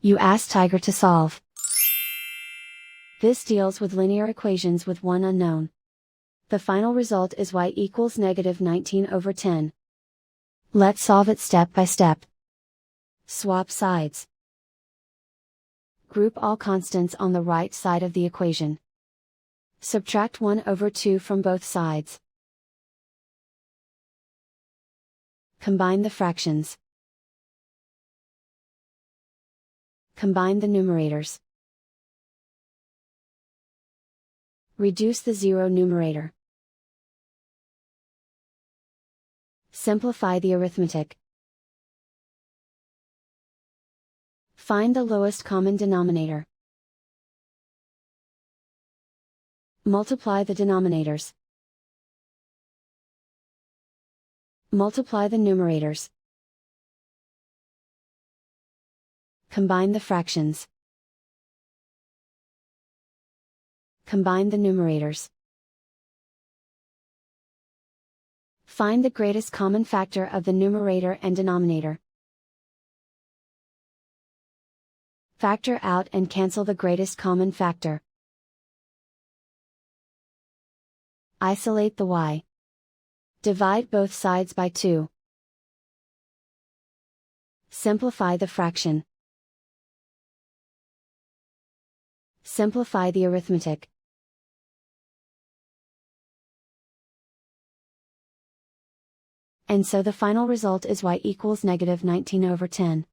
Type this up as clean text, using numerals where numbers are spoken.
You ask Tiger to solve. This deals with linear equations with one unknown. The final result is y equals -19/10. Let's solve it step by step. Swap sides. Group all constants on the right side of the equation. Subtract 1/2 from both sides. Combine the fractions. Combine the numerators. Reduce the zero numerator. Simplify the arithmetic. Find the lowest common denominator. Multiply the denominators. Multiply the numerators. Combine the fractions. Combine the numerators. Find the greatest common factor of the numerator and denominator. Factor out and cancel the greatest common factor. Isolate the y. Divide both sides by 2. Simplify the fraction. Simplify the arithmetic. And so the final result is y equals -19/10.